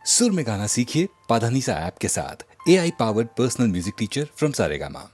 सुर में गाना सीखिए पाधानीसा ऐप के साथ। AI powered personal music teacher from Saregama.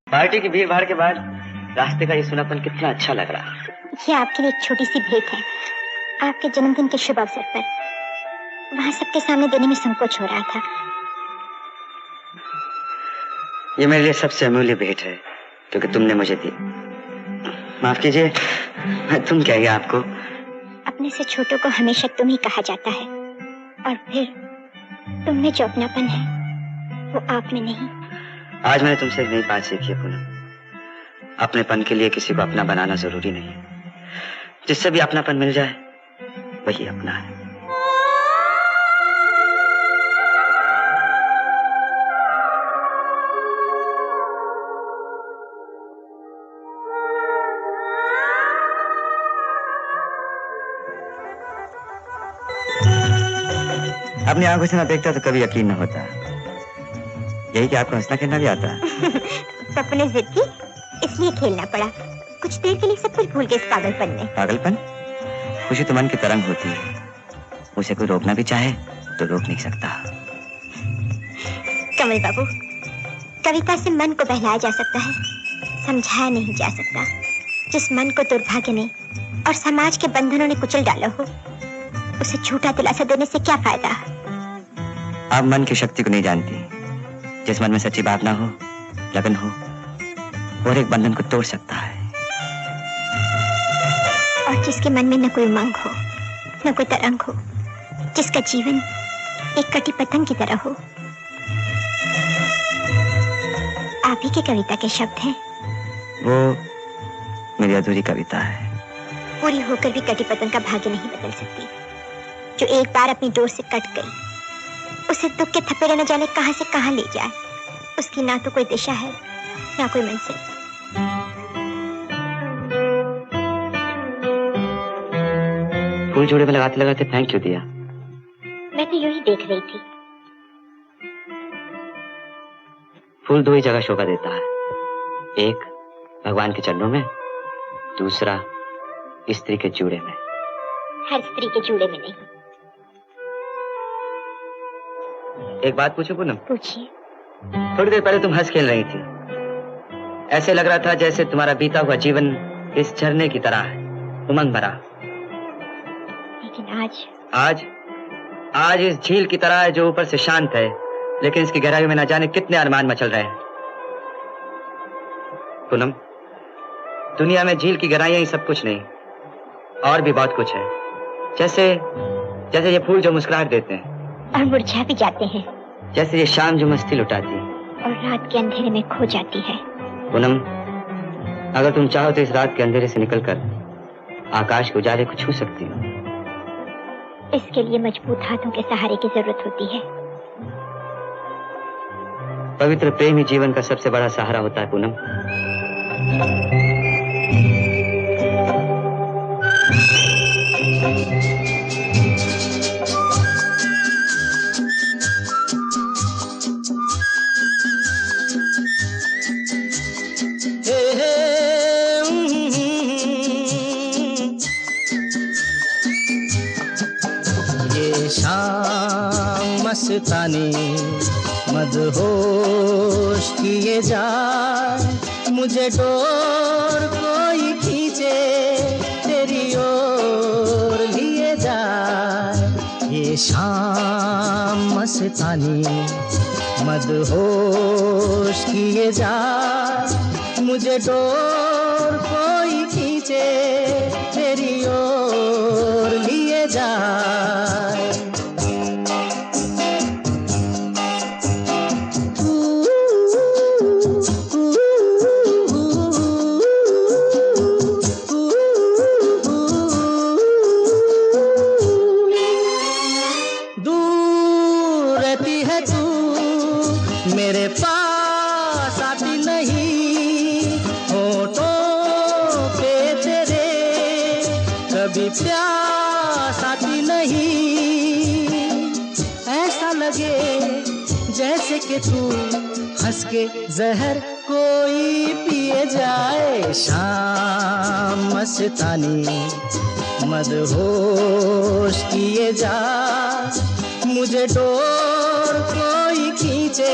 Party की भीड़ भाड़ के बाद रास्ते का ये सुनापन कितना अच्छा लग रहा है। ये आपके लिए एक छोटी सी भेंट है, आपके जन्मदिन के शुभ अवसर पर। वहाँ सबके सामने देने में संकोच हो रहा था। ये मेरे लिए सबसे अमूल्य भेंट है क्योंकि तुमने मुझे दी। माफ कीजिए, मैं तुम क्या ही आपको। अपने से छोटों को हमेशा तुम ही कहा जाता है, और फिर तुम में जो अपनापन है वो आप में नहीं। आज मैंने तुमसे एक नई बात सीखी है पूनम। अपनेपन के लिए किसी को अपना बनाना जरूरी नहीं है। जिससे भी अपनापन मिल जाए वही अपना है। अपनी आंखों से ना देखता तो कभी यकीन न होता। यही कि आपको हंसना खेलना भी आता है। सपने जिद की, इसलिए खेलना पड़ा। कुछ देर के लिए सब कुछ भूल गए इस पागलपन में। पागलपन? खुशी तो मन की तरंग होती है, उसे कोई रोकना भी चाहे तो रोक नहीं सकता। कमल बाबू, कविता से मन को बहलाया जा सकता है, समझाया नहीं जा सकता। जिस मन को दुर्भाग्य ने और समाज के बंधनों ने कुचल डाला हो, उसे झूठा दिलासा देने से क्या फायदा? आप मन की शक्ति को नहीं जानती। जिस मन में सच्ची भावना हो, लगन हो, और एक बंधन को तोड़ सकता है। और जिसके मन में न कोई उमंग हो, न कोई तरंग हो, जिसका जीवन एक कटी पतंग की तरह हो। आप ही की कविता के शब्द हैं। वो मेरी अधूरी कविता है। पूरी होकर भी कटी पतंग का भाग्य नहीं बदल सकती। जो एक बार अपनी डोर से कट गई, उसे दुख के थपेड़े न जाने कहां से कहां ले जाए। उसकी ना तो कोई दिशा है, ना कोई मंजिल। फूल जोड़े में लगाते लगाते फेंक क्यों दिया? मैं तो यूं ही देख रही थी। फूल दो ही जगह शोभा देता है, एक भगवान के चरणों में, दूसरा स्त्री के जूड़े में। हर स्त्री के जूड़े में नहीं। एक बात पूछूं पूनम? पूछिए। थोड़ी देर पहले तुम हंस खेल रही थी। ऐसे लग रहा था जैसे तुम्हारा बीता हुआ जीवन इस झरने की तरह है, उमंग भरा। लेकिन आज इस झील की तरह है जो ऊपर से शांत है, लेकिन इसकी गहराई में न जाने कितने अरमान मचल रहे हैं। पूनम, दुनिया में झील की गहराइयां ही सब कुछ नहीं, और भी बहुत कुछ है। जैसे ये फूल जो मुस्कुराहट देते हैं और मुरझा भी जाते हैं, जैसे ये शाम जो मस्ती लुटाती और रात के अंधेरे में खो जाती है। पूनम, अगर तुम चाहो तो इस रात के अंधेरे से निकलकर आकाश के उजाले को छू सकती हो। इसके लिए मजबूत हाथों के सहारे की जरूरत होती है। पवित्र प्रेम ही जीवन का सबसे बड़ा सहारा होता है पूनम। ये शाम मस्तानी मदहोश किए जाए, मुझे डोर कोई खींचे तेरी ओर लिए जाए। ये शाम मस्तानी मदहोश किए जाए, मुझे डोर कोई खींचे तेरी ओर लिए जाए। मेरे पास आती नहीं, होठों पे तेरे कभी प्यास आती नहीं। ऐसा लगे जैसे कि तू हंस के जहर कोई पिए जाए। शाम मस्तानी मदहोश किए जा, मुझे डोर कोई खींचे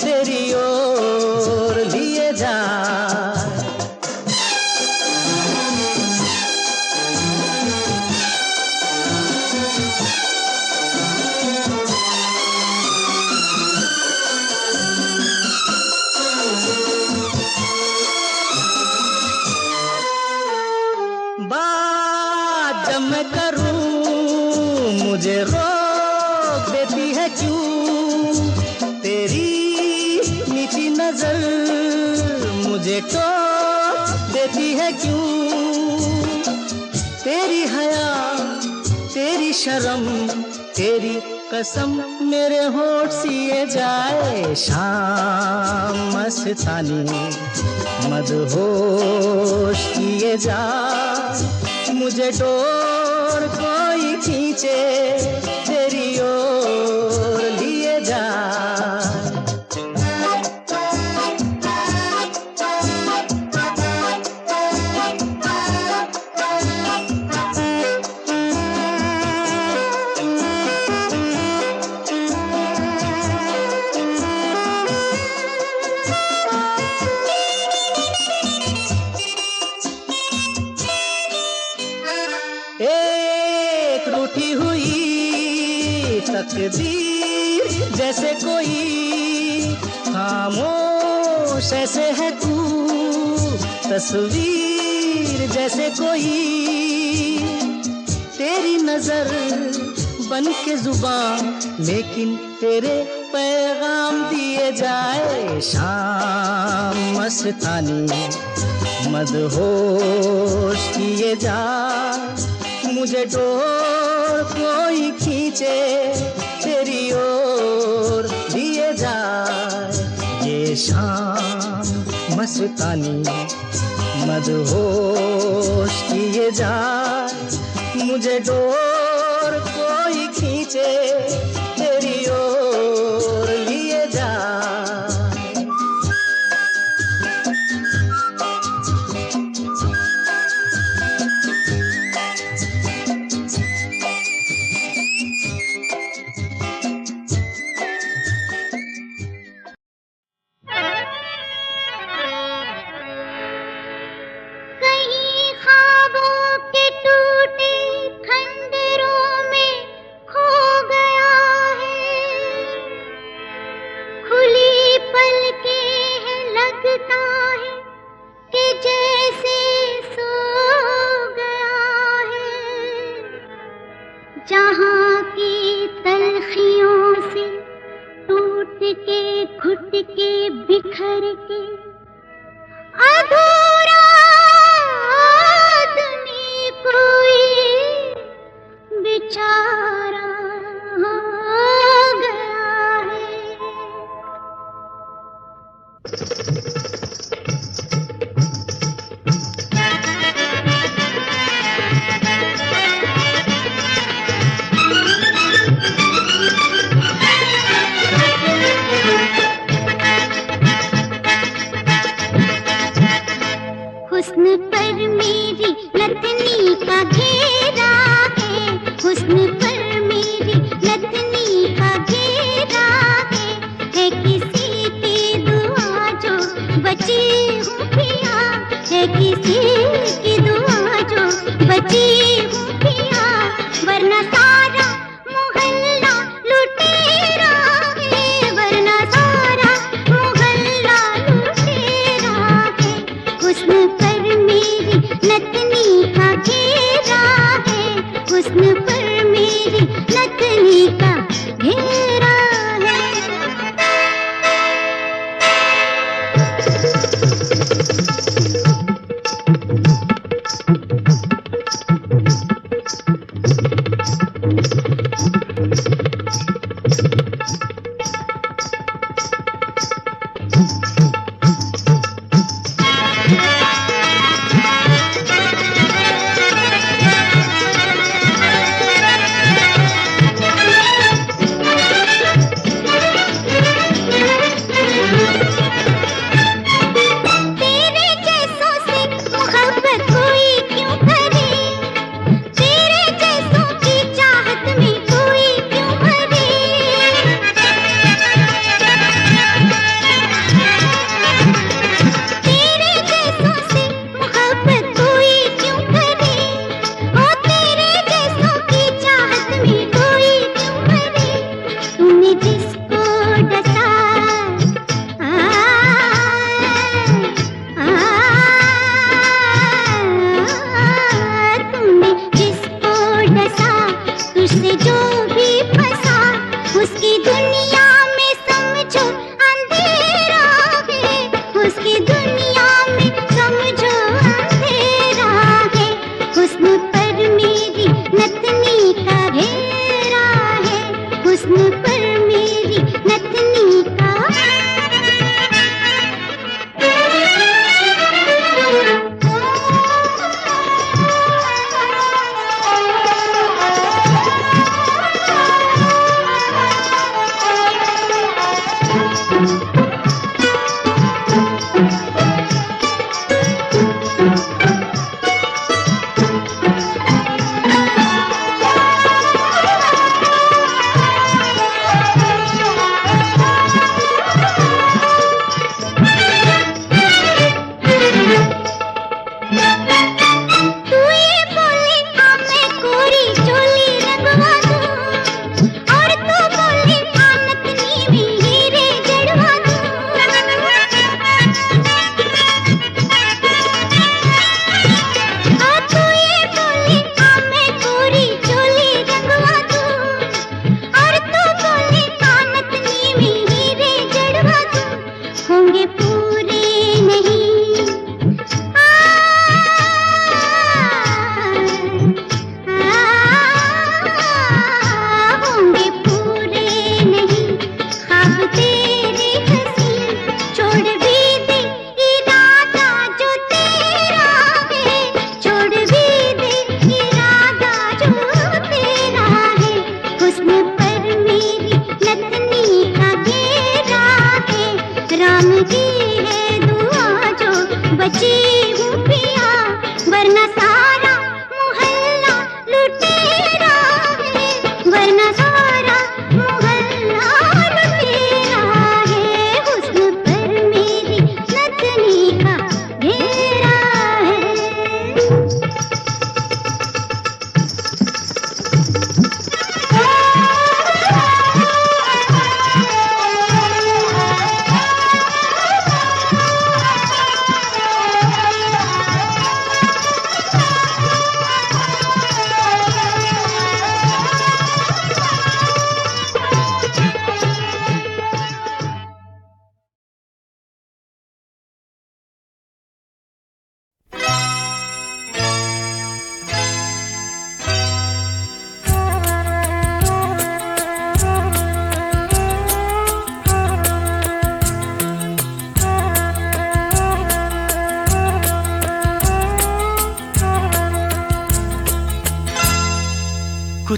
तेरी ओर लिए जा। बात जब मैं करूं मुझे रोक देती है क्यों, तेरी मीठी नजर मुझे टोक देती है क्यों। तेरी हया तेरी शर्म तेरी कसम मेरे होठ सिए जाए। शाम मस्तानी मदहोश किए जा, मुझे डोर कोई खींचे तेरी ओर तकदीर जैसे कोई खामोश ऐसे है तू, तस्वीर जैसे कोई तेरी नजर बन के जुबान, लेकिन तेरे पैगाम दिए जाए। शाम मस्तानी मदहोश किए जा, मुझे डोर कोई खींचे तेरी ओर दिए जाए। ये शाम मस्तानी मदहोश किए जा, मुझे डोर कोई खींचे तेरी ओर लिए जा। जहाँ की तलखियों से टूट के घुट के बिखर के अधूरा आदमी कोई बेचारा हो गया है। हुस्न पर मेरी नतनी का घेरा है, हुस्न पर मेरी नतनी का घेरा है किसी की दुआ जो बची हूँ पिया, है किसी की दुआ जो बची हूँ पिया, वरना सारा मोहल्ला लुटेरा है, वरना सारा मोहल्ला लुटेरा है। हुस्न पर मेरी नतनी का घेरा है, हुस्न पर मेरी नतनी का घेरा है।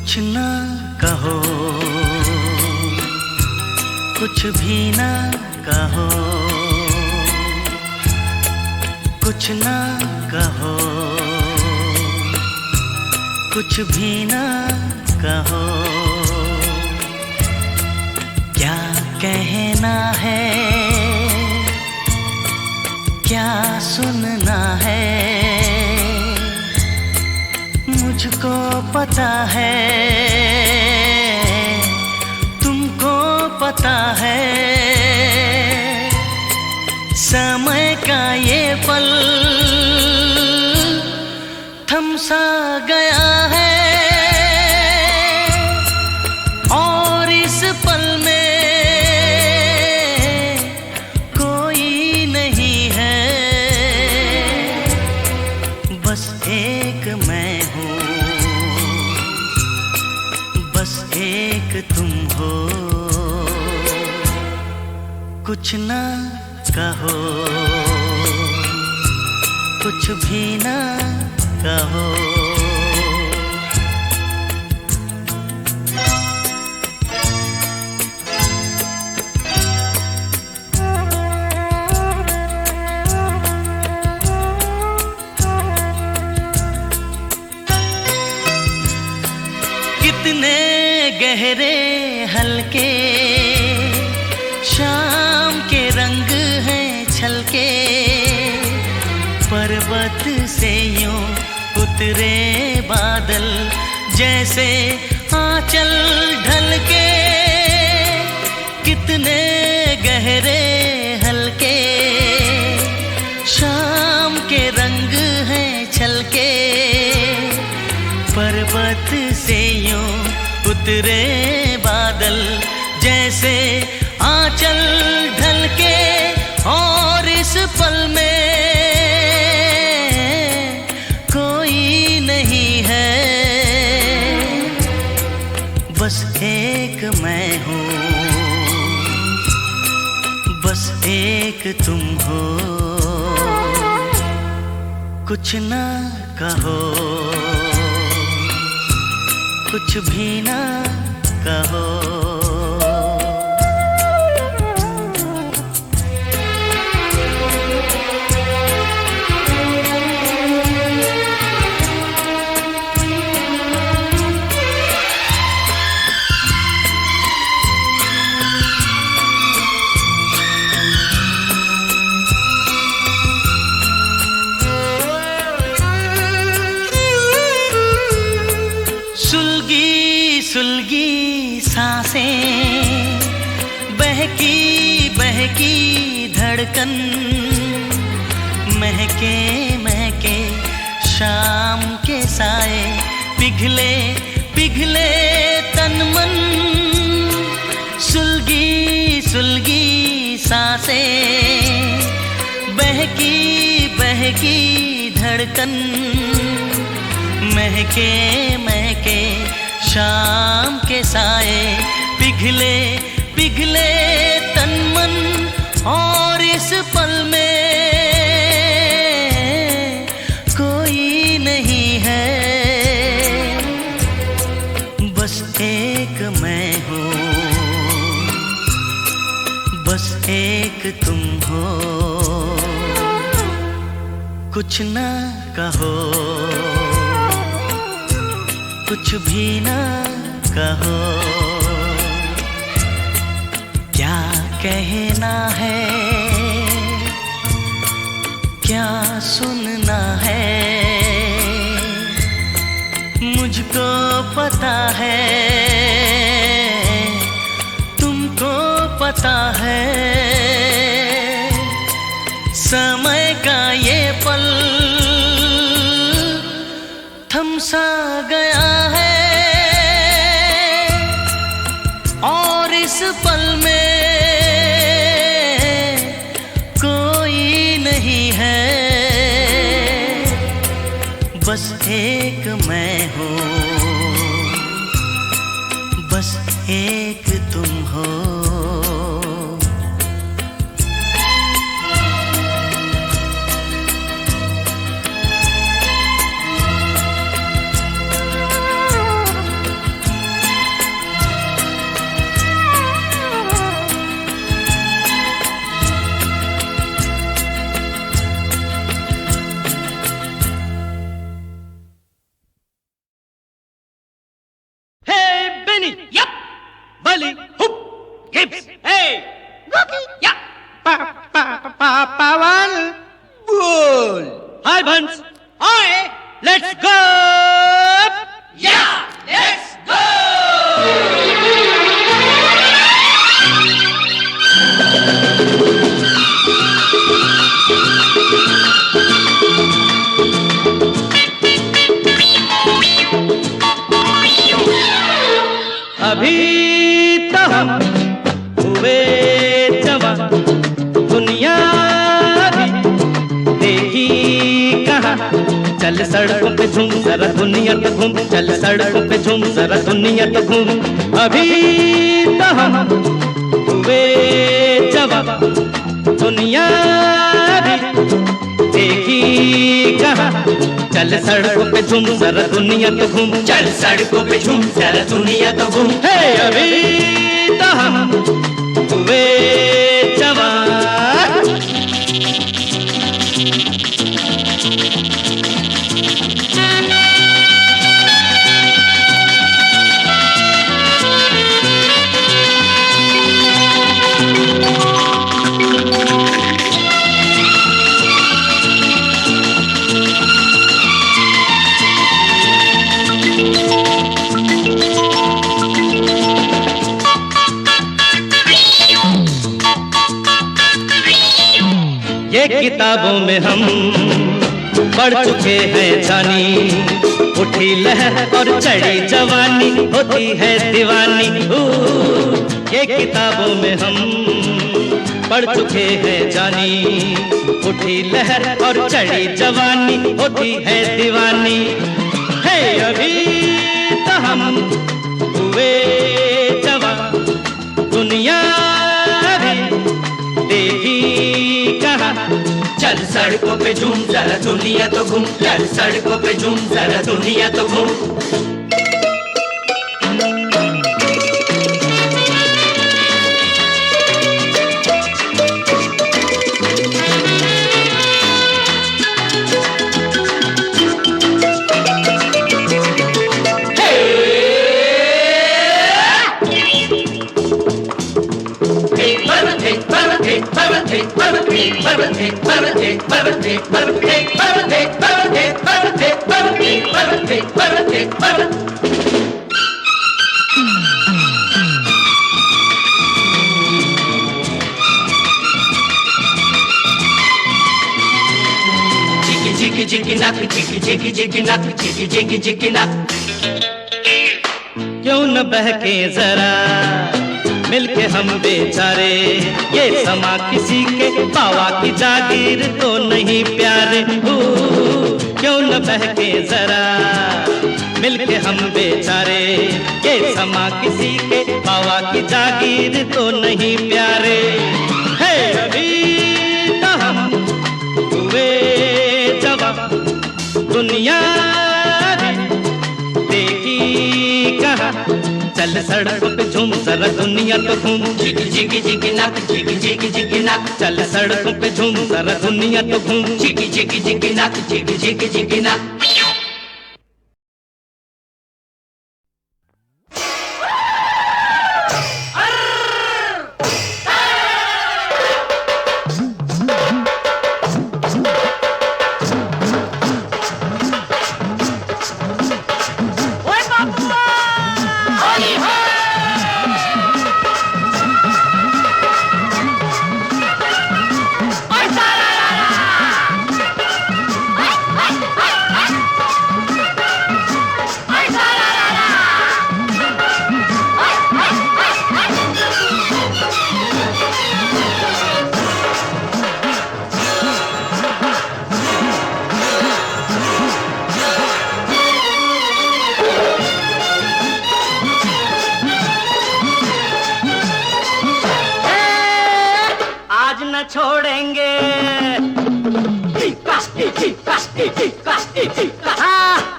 कुछ ना कहो, कुछ भी ना कहो, कुछ ना कहो, कुछ भी ना कहो। क्या कहना है, क्या सुनना है, मुझको पता है, तुमको पता है। समय का ये पल थम सा गया है, और इस पल में कोई नहीं है, बस एक मैं हूँ, बस एक तुम हो। कुछ ना कहो, कुछ भी ना कहो। कितने गहरे हल्के शाम के रंग हैं छलके, पर्वत से यूं उतरे बादल जैसे आंचल ढलके। कितने गहरे हल्के शाम के रंग हैं छलके, पर्वत से यूं उतरे बादल जैसे आंचल ढलके। और इस पल में कोई नहीं है, बस एक मैं हूँ, बस एक तुम हो। कुछ ना कहो, कुछ भी ना कहो। सुलगी सुलगी सांसें, बहकी बहकी धड़कन, महके महके शाम के साए, पिघले पिघले तन मन। सुलगी सुलगी सांसें, बहकी बहकी धड़कन, महके महके शाम के साए, पिघले पिघले तन मन। और इस पल में कोई नहीं है, बस एक मैं हूँ, बस एक तुम हो। कुछ ना कहो, कुछ भी ना कहो। क्या कहना है, क्या सुनना है, मुझको पता है, तुमको पता है। समय का ये पल थम सा गया है, और इस पल में कोई नहीं है, बस एक मैं हूँ, बस एक तुम हो। Boogie, hoop, hips, hey. Boogie, yeah. Pawan, bull. Hi, Bhans. Hi, let's go. Yeah, let's go. अभी तो हम हुए जवान, दुनिया भी देखी कहाँ। चल सड़कों पे झूम जरा दुनिया तो घूम, चल सड़कों पे झूम जरा दुनिया तो घूम। अभी तो हम हुए जवान, दुनिया भी देखी कहाँ। चल सड़कों पे झूम जरा दुनिया तो घूम, चल सड़कों पे झूम जरा दुनिया तो घूम। हे अभी तो हम हुए जवान। ये किताबों में हम पढ़ चुके हैं जानी, उठी लहर और चढ़ी जवानी होती है दीवानी। ये किताबों में हम पढ़ चुके हैं जानी, उठी लहर और चढ़ी जवानी होती है दीवानी। है अभी तो हम हुए जवान, दुनिया भी देखी कहाँ। चल सड़कों पे झूम जरा दुनिया तो घूम, चल सड़कों पे झूम जरा दुनिया तो घूम। Jiggy jiggy knock, jiggy jiggy jiggy knock, jiggy jiggy jiggy knock. क्यों न बहके जरा मिलके हम बेचारे, ये समा किसी के बावा की जागीर तो नहीं प्यारे। क्यों न बहके जरा मिलके हम बेचारे, ये समा किसी के बावा की जागीर तो नहीं प्यारे। है अभी तो हम हुए जवान, दुनिया भी देखी कहाँ। चल सड़कों पे झूम जरा दुनिया तो घूम, जिगी जिगी जिगी नक, जिगी जिगी जिगी नक। चल सड़कों पे झूम जरा दुनिया तो घूम, जिगी जिगी जिगी नक, जिगी जिगी जिगी नक। छोड़ेंगे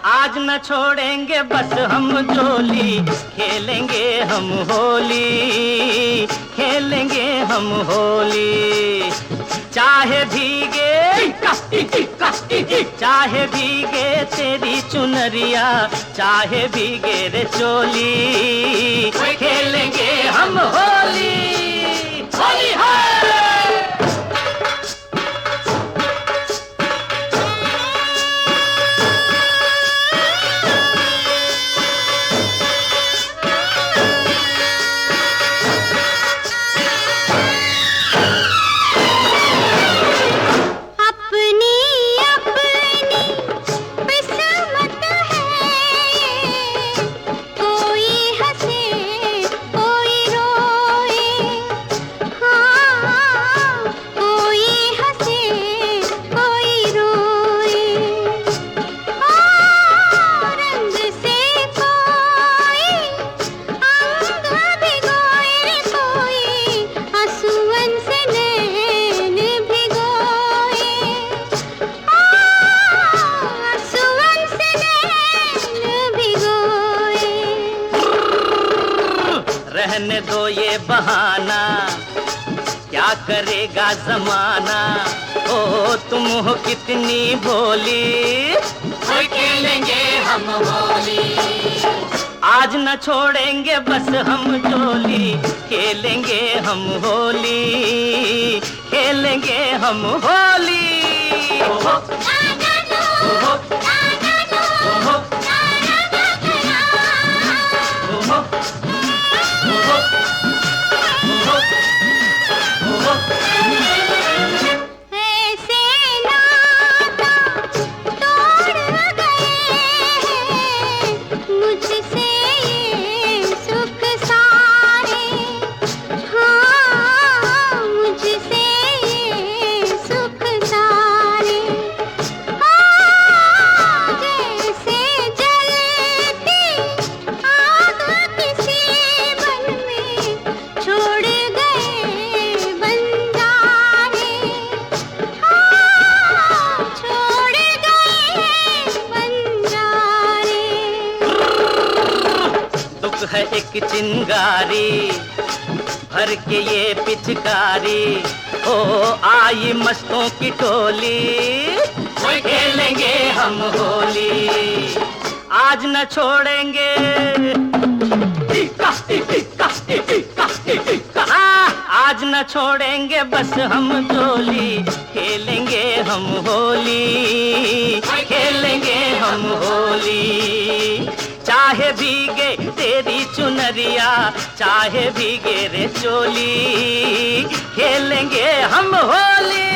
आज न छोड़ेंगे बस हम जोली, खेलेंगे हम होली, खेलेंगे हम होली। चाहे भीगे चाहे भीगे तेरी चुनरिया, चाहे भीगे रे चोली, खेलेंगे हम होली होली है। रहने दो ये बहाना, क्या करेगा जमाना। ओ तुम हो कितनी भोली, खेलेंगे हम होली। आज न छोड़ेंगे बस हम टोली, खेलेंगे हम होली, खेलेंगे हम होली। है एक चिंगारी भर के ये पिचकारी, ओ आई मस्तों की टोली, खेलेंगे हम होली। आज न छोड़ेंगे, आज न छोड़ेंगे बस हम टोली, खेलेंगे हम होली, खेलेंगे हम होली। चाहे भीगे तेरी चुनरिया, चाहे भीगे रे चोली, खेलेंगे हम होली।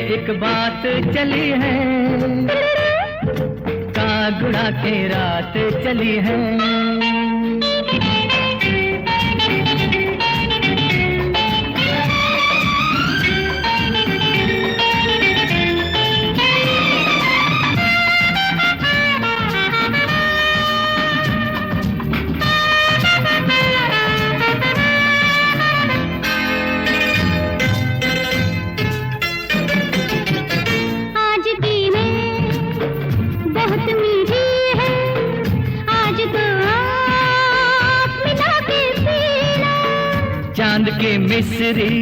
एक बात चली है, कागुड़ा के रात चली है। चांद की मिस्री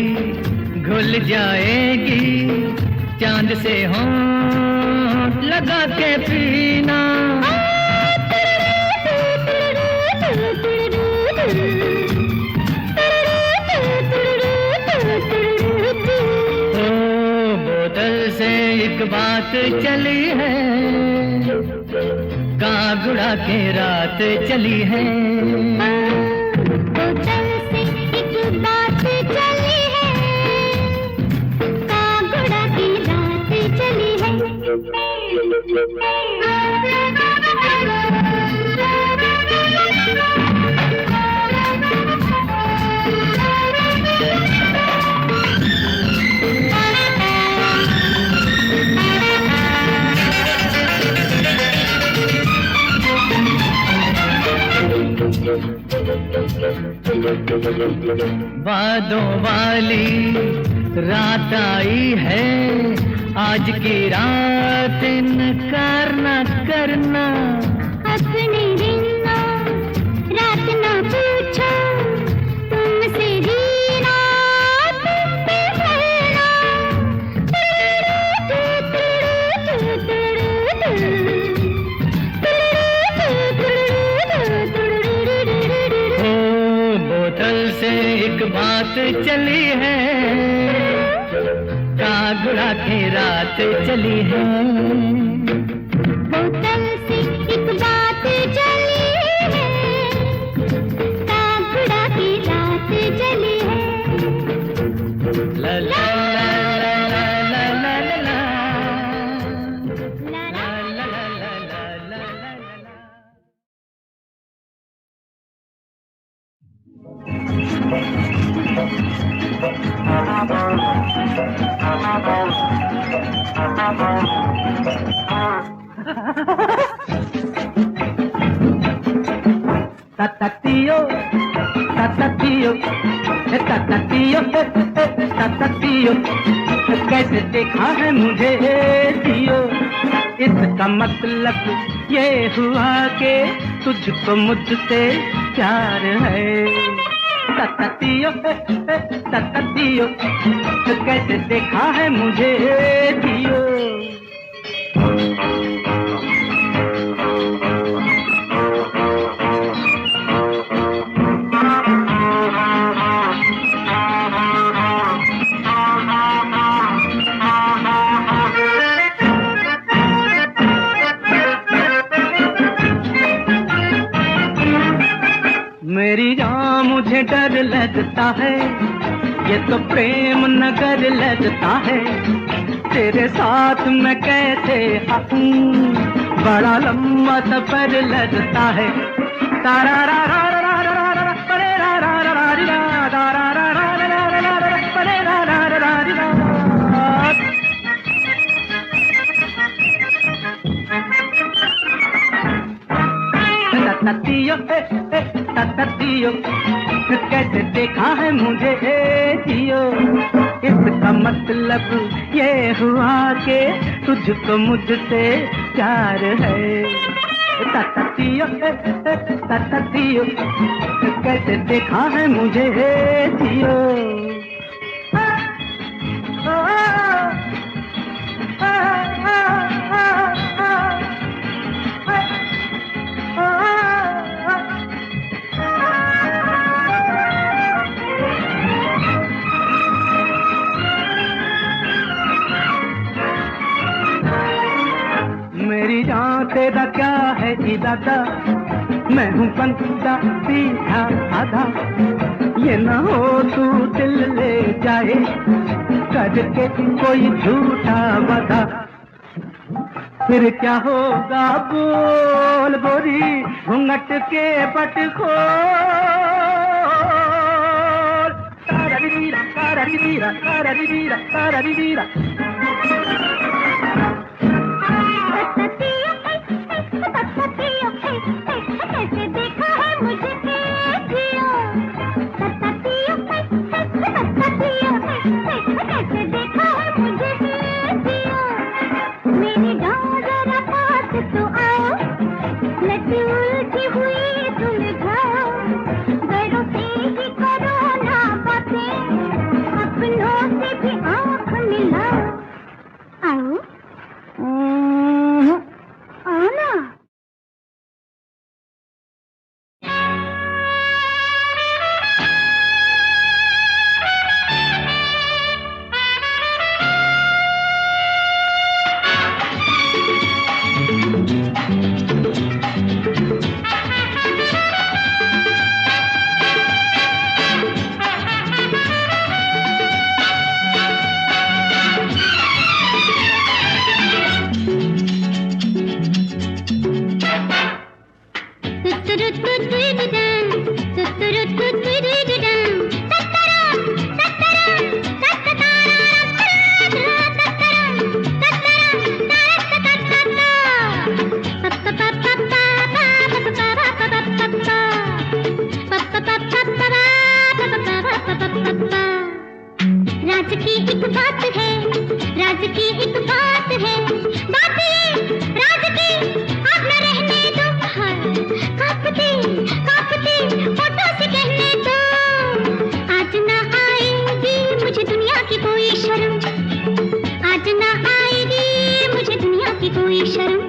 घुल जाएगी, चांद से होंठ लगा के पीना। बोतल से एक बात चली है, कागुड़ा के रात चली है। बोतल से एक बात चली है, कागुड़ा की रात चली वादों वाली रात आई है, आज की रात इनकार न करना। अपने जीना रात ना पूछो, तुमसे जीना तुम पे भरना। बोतल से एक बात चली है, कागुड़ा की रात चली है। बोतल से एक बात चली है, कागुड़ा की रात चली है। ला ला ला ला ला ला ला ला। ला ला ला ला ला ला ला ला ला। Tatatío, tatatío, tatatío, tatatío, कैसे देखा है मुझे जियो, इसका मतलब ये हुआ कि तुझको मुझसे प्यार है। ततातियो ततातियो, कैसे देखा है मुझे जियो। मेरी जान मुझे डर लगता है, ये तो प्रेम नगर लगता है। तेरे साथ मैं कैसे आऊं, बड़ा लंबा सफर लगता है। तारा रा रा रा रा रा रा परे रा रा रा रा री रा, तारा रा रा रा रा रा रा परे रा रा रा रा री रा। ततातियो ततातियो, कैसे देखा है मुझे जियो, इसका मतलब ये हुआ कि तुझको मुझसे प्यार है। ततातियो ततातियो, कैसे देखा है मुझे जियो। मेरी जान तेरा क्या है इरादा, मैं हूँ बंदा सीधा आधा। ये ना हो तू दिल ले जाए करके कोई झूठा वादा, फिर क्या होगा बोल गोरी घूंघट के पट खोल। तारा रीरा तारा रीरा तारा रीरा तारा रीरा। कैसे देखा है मुझे जियो, कैसे देखा है मुझे जियो। मेरी गाँव जरा पास तो आओ, लड्डू उलझी हुई सुलझाओ। गैरों से ही करो ना बातें, अपनों से भी आँख मिलाओ। की एक बात है, राज की एक बात है, बात ये राज की अब न रहने दो। हाँ, कांपते कांपते होठों से कहने दो, आज न आएगी मुझे दुनिया की कोई शर्म, आज न आएगी मुझे दुनिया की कोई शर्म।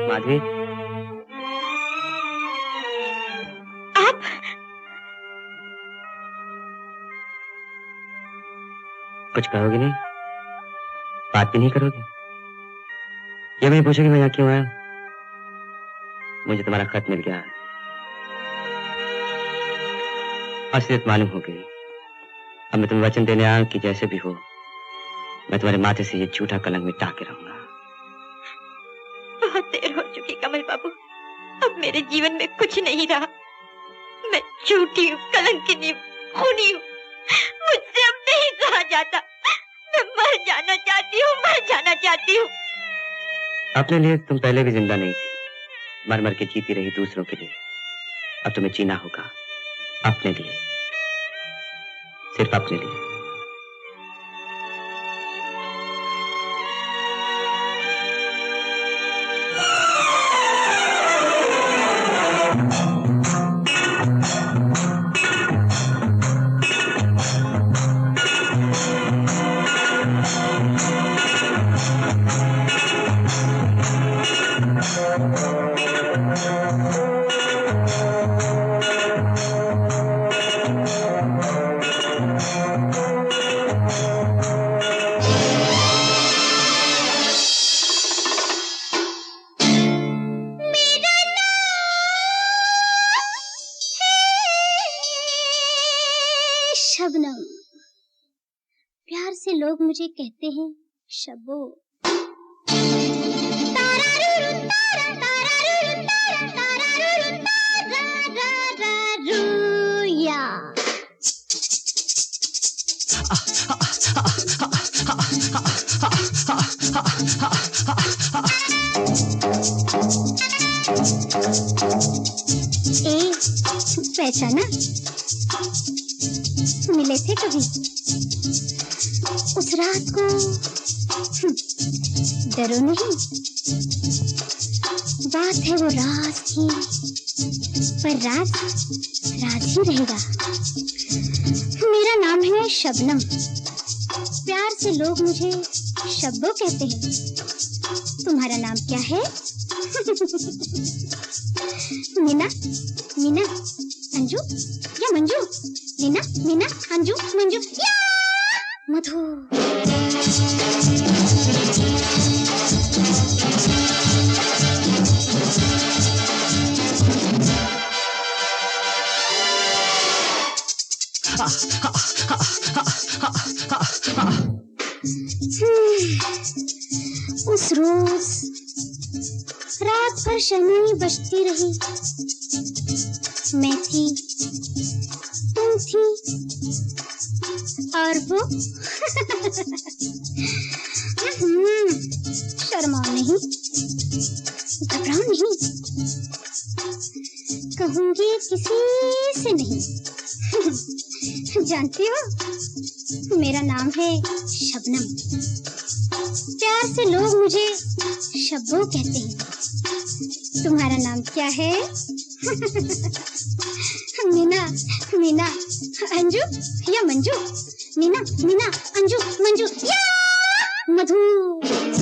माधवी, आप कुछ कहोगी नहीं? बात भी नहीं करोगी? ये मैं पूछोगी मैं यहाँ क्यों आया? मुझे तुम्हारा खत मिल गया, असलियत मालूम हो गई। अब मैं तुम्हें वचन देने आया कि जैसे भी हो मैं तुम्हारे माथे से ये झूठा कलंक मिटा के रहूंगा। बहुत देर हो चुकी कमल बाबू, अब मेरे जीवन में कुछ नहीं रहा। मैं झूठी हूँ, कलंकिनी हूँ, खूनी हूँ। मुझसे अब नहीं सहा जाता। मैं मर जाना चाहती हूँ, मर जाना चाहती हूँ। अपने लिए तुम पहले भी जिंदा नहीं थी, मर मर के जीती रही दूसरों के लिए। अब तुम्हें जीना होगा अपने लिए, सिर्फ अपने लिए। शबनम, प्यार से लोग मुझे कहते हैं शबो। पहचाना? मिले थे कभी उस रात को? डरो नहीं, बात है वो रात की पर राज राज ही रहेगा। मेरा नाम है शबनम। प्यार से लोग मुझे शब्बो कहते हैं। तुम्हारा नाम क्या है? मीना, मीना, अंजू या मंजू? मीना, मीना, अंजू, मंजू या मधु। उस रोज रात भर शर्मीली बजती रही। मैं थी, तुम थी और वो। शर्माओ नहीं, घबराओ नहीं, कहूंगी किसी से नहीं। जानती हो मेरा नाम है शबनम। प्यार से लोग मुझे शब्बो कहते हैं। तुम्हारा नाम क्या है? मीना, मीना, अंजू या मंजू? मीना, मीना, अंजू, मंजू या मधु।